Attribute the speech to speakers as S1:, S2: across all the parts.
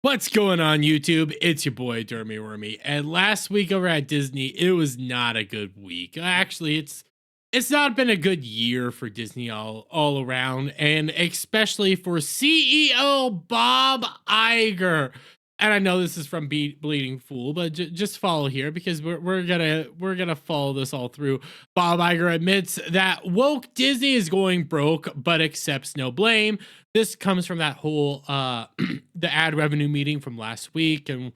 S1: What's going on, YouTube? It's your boy Dermy Wormy, and last week over at Disney, it was not a good week. Actually, it's not been a good year for Disney all around, and especially for CEO Bob Iger. And I know this is from Bleeding Fool, but just follow here because we're gonna follow this all through. Bob Iger admits that woke Disney is going broke, but accepts no blame. This comes from that whole the ad revenue meeting from last week, and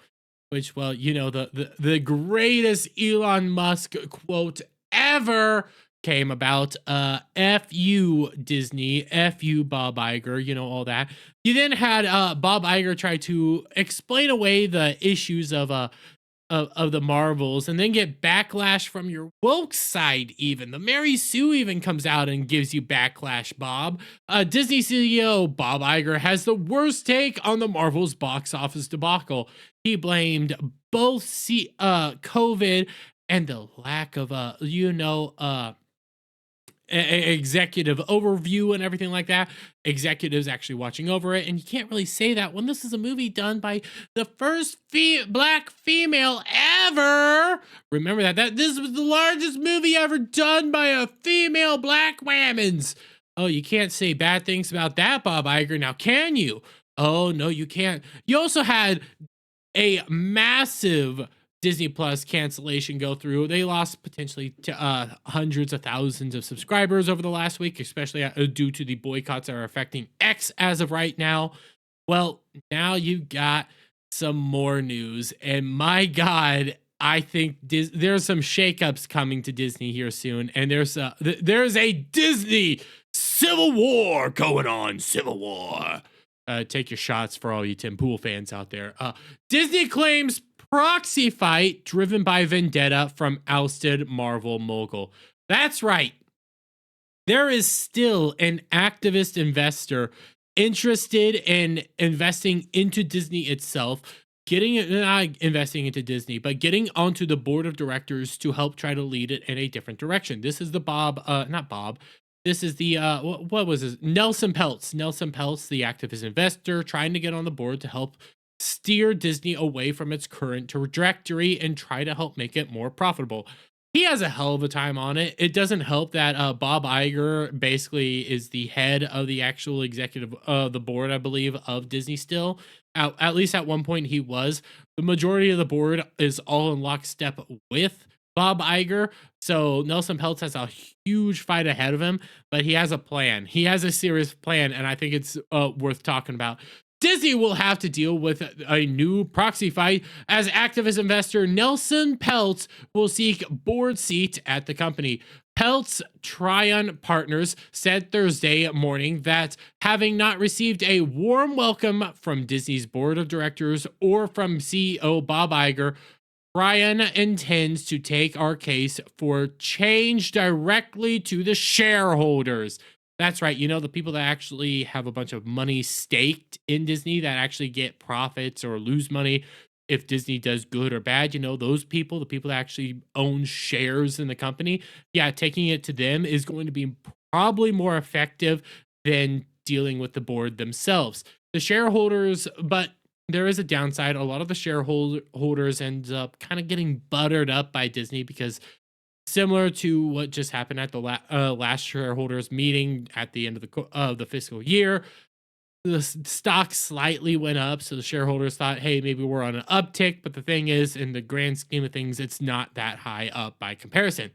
S1: which, well, you know, the greatest Elon Musk quote ever came about. F you Disney, F you Bob Iger, you know, all that. You then had Bob Iger try to explain away the issues of the Marvels, and then get backlash from your woke side. Even the Mary Sue even comes out and gives you backlash. Bob, Disney CEO Bob Iger has the worst take on the Marvels box office debacle. He blamed both COVID and the lack of executive overview and everything like that. Executives actually watching over it, and you can't really say that when this is a movie done by the first black female ever. Remember that this was the largest movie ever done by a female black woman's. Oh, you can't say bad things about that, Bob Iger, now can you? Oh no, you can't. You also had a massive Disney Plus cancellation go through. They lost potentially to hundreds of thousands of subscribers over the last week, especially due to the boycotts that are affecting X as of right now. Well, now you got some more news, and my God, I think there's some shakeups coming to Disney here soon, and there's a Disney civil war going on. Civil war. Take your shots for all you Tim Pool fans out there. Disney claims proxy fight driven by vendetta from ousted Marvel mogul. That's right. There is still an activist investor interested in investing into Disney itself, not investing into Disney, but getting onto the board of directors to help try to lead it in a different direction. This is the not Bob. This is the, what was this? Nelson Peltz. Nelson Peltz, the activist investor, trying to get on the board to help steer Disney away from its current trajectory and try to help make it more profitable. He has a hell of a time on it. It doesn't help that Bob Iger basically is the head of the actual executive the board, I believe, of Disney still. At least at one point he was. The majority of the board is all in lockstep with Bob Iger. So Nelson Peltz has a huge fight ahead of him, but he has a plan. He has a serious plan, and I think it's worth talking about. Disney will have to deal with a new proxy fight as activist investor Nelson Peltz will seek board seat at the company. Peltz Tryon Partners said Thursday morning that having not received a warm welcome from Disney's board of directors or from CEO Bob Iger, Tryon intends to take our case for change directly to the shareholders. That's right. You know, the people that actually have a bunch of money staked in Disney that actually get profits or lose money if Disney does good or bad, you know, those people, the people that actually own shares in the company, yeah, taking it to them is going to be probably more effective than dealing with the board themselves. The shareholders, but there is a downside. A lot of the shareholders end up kind of getting buttered up by Disney because similar to what just happened at the last shareholders meeting at the end of the fiscal year, the stock slightly went up. So the shareholders thought, hey, maybe we're on an uptick. But the thing is, in the grand scheme of things, it's not that high up by comparison.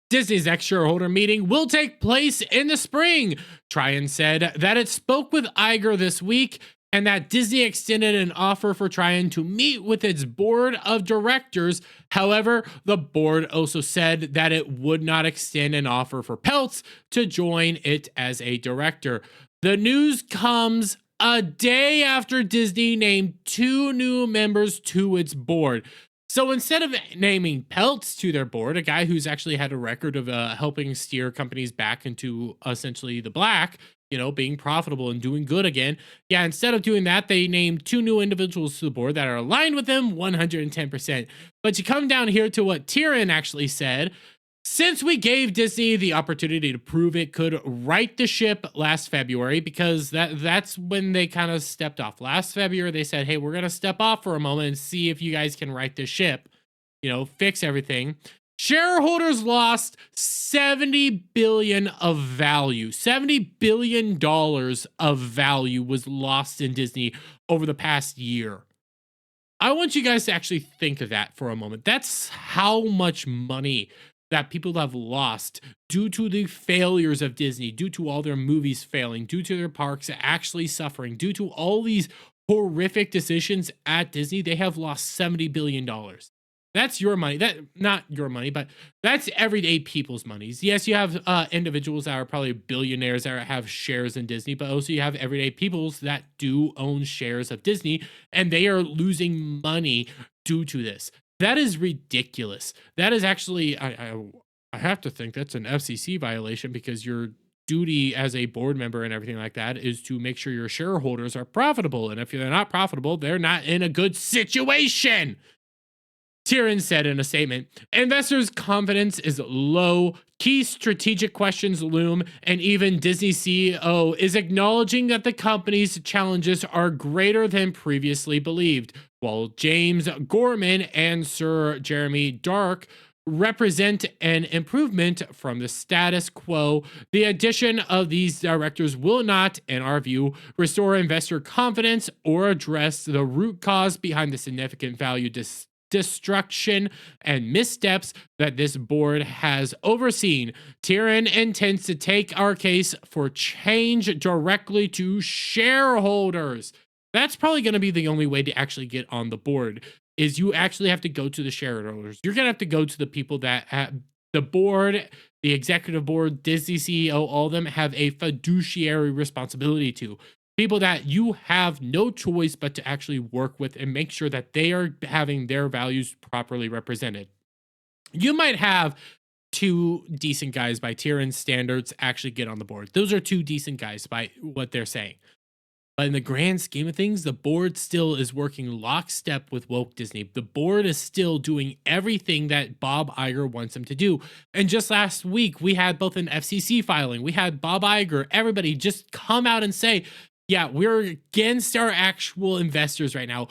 S1: Disney's next shareholder meeting will take place in the spring. Tryon said that it spoke with Iger this week, and that Disney extended an offer for Tryon to meet with its board of directors. However, the board also said that it would not extend an offer for Peltz to join it as a director. The news comes a day after Disney named 2 new members to its board. So instead of naming Peltz to their board, a guy who's actually had a record of helping steer companies back into essentially the black, you know, being profitable and doing good again. Yeah, instead of doing that, they named 2 new individuals to the board that are aligned with them 110%. But you come down here to what Tyrion actually said. Since we gave Disney the opportunity to prove it could right the ship last February, because that's when they kind of stepped off. Last February, they said, hey, we're going to step off for a moment and see if you guys can right the ship, fix everything. Shareholders lost $70 billion of value. $70 billion of value was lost in Disney over the past year. I want you guys to actually think of that for a moment. That's how much money that people have lost due to the failures of Disney, due to all their movies failing, due to their parks actually suffering, due to all these horrific decisions at Disney. They have lost $70 billion. That's your money. That not your money, but that's everyday people's monies. Yes, you have individuals that are probably billionaires that have shares in Disney, but also you have everyday peoples that do own shares of Disney, and they are losing money due to this. That is ridiculous. That is actually, I have to think that's an FCC violation, because your duty as a board member and everything like that is to make sure your shareholders are profitable. And if they're not profitable, they're not in a good situation. Tyrion said in a statement, investors' confidence is low, key strategic questions loom, and even Disney CEO is acknowledging that the company's challenges are greater than previously believed, while James Gorman and Sir Jeremy Dark represent an improvement from the status quo. The addition of these directors will not, in our view, restore investor confidence or address the root cause behind the significant value destruction and missteps that this board has overseen. Tyrion intends to take our case for change directly to shareholders. That's probably going to be the only way to actually get on the board, is you actually have to go to the shareholders. You're going to have to go to the people that have the board, the executive board, Disney CEO, all of them have a fiduciary responsibility to. People that you have no choice but to actually work with and make sure that they are having their values properly represented. You might have two decent guys by Tyrion's standards actually get on the board. Those are two decent guys by what they're saying. But in the grand scheme of things, the board still is working lockstep with woke Disney. The board is still doing everything that Bob Iger wants them to do. And just last week, we had both an FCC filing. We had Bob Iger, everybody just come out and say, yeah, we're against our actual investors right now.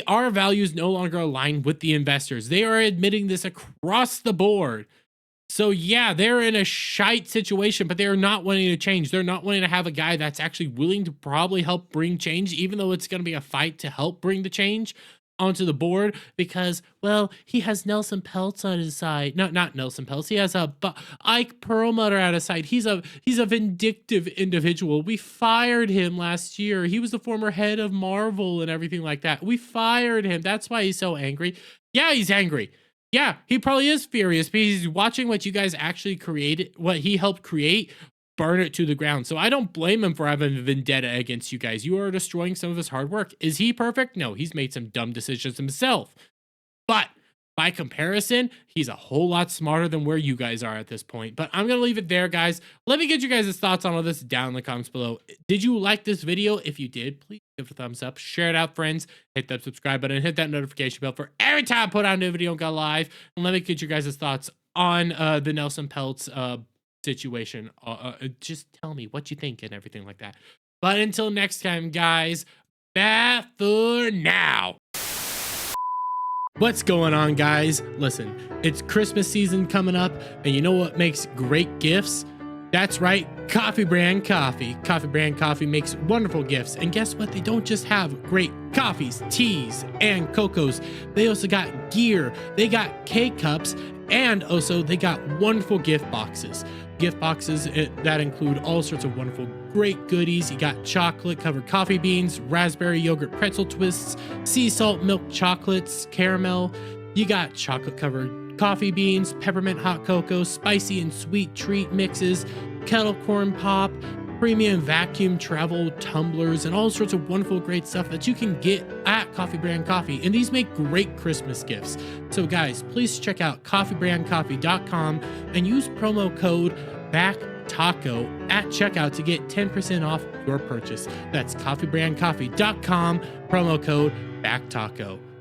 S1: Our values no longer align with the investors. They are admitting this across the board. So yeah, they're in a shite situation, but they're not wanting to change. They're not wanting to have a guy that's actually willing to probably help bring change, even though it's going to be a fight to help bring the change onto the board, because, well, he has Nelson Peltz on his side. No, not Nelson Peltz. He has Ike Perlmutter at his side. He's a vindictive individual. We fired him last year. He was the former head of Marvel and everything like that. We fired him. That's why he's so angry. Yeah, he's angry. Yeah, he probably is furious because he's watching what you guys actually created, what he helped create, burn it to the ground. So I don't blame him for having a vendetta against you guys. You are destroying some of his hard work. Is he perfect? No, he's made some dumb decisions himself. But by comparison, he's a whole lot smarter than where you guys are at this point. But I'm going to leave it there, guys. Let me get you guys' thoughts on all this down in the comments below. Did you like this video? If you did, please give it a thumbs up. Share it out, friends. Hit that subscribe button. Hit that notification bell for every time I put out a new video and go live. And let me get you guys' thoughts on the Nelson Peltz situation. Just tell me what you think and everything like that. But until next time, guys, bye for now. What's going on, guys? Listen, it's Christmas season coming up, and you know what makes great gifts? That's right, Coffee Brand Coffee. Coffee Brand Coffee makes wonderful gifts, and guess what? They don't just have great coffees, teas, and cocos. They also got gear, they got K-cups, and also they got wonderful gift boxes. Gift boxes that include all sorts of wonderful great goodies. You got chocolate covered coffee beans, raspberry yogurt pretzel twists, sea salt milk chocolates, caramel. You got chocolate covered coffee beans, peppermint hot cocoa, spicy and sweet treat mixes, kettle corn pop, premium vacuum travel tumblers, and all sorts of wonderful great stuff that you can get at Coffee Brand Coffee. And these make great Christmas gifts. So guys, please check out coffeebrandcoffee.com and use promo code BACKTACO at checkout to get 10% off your purchase. That's coffeebrandcoffee.com, promo code BACKTACO.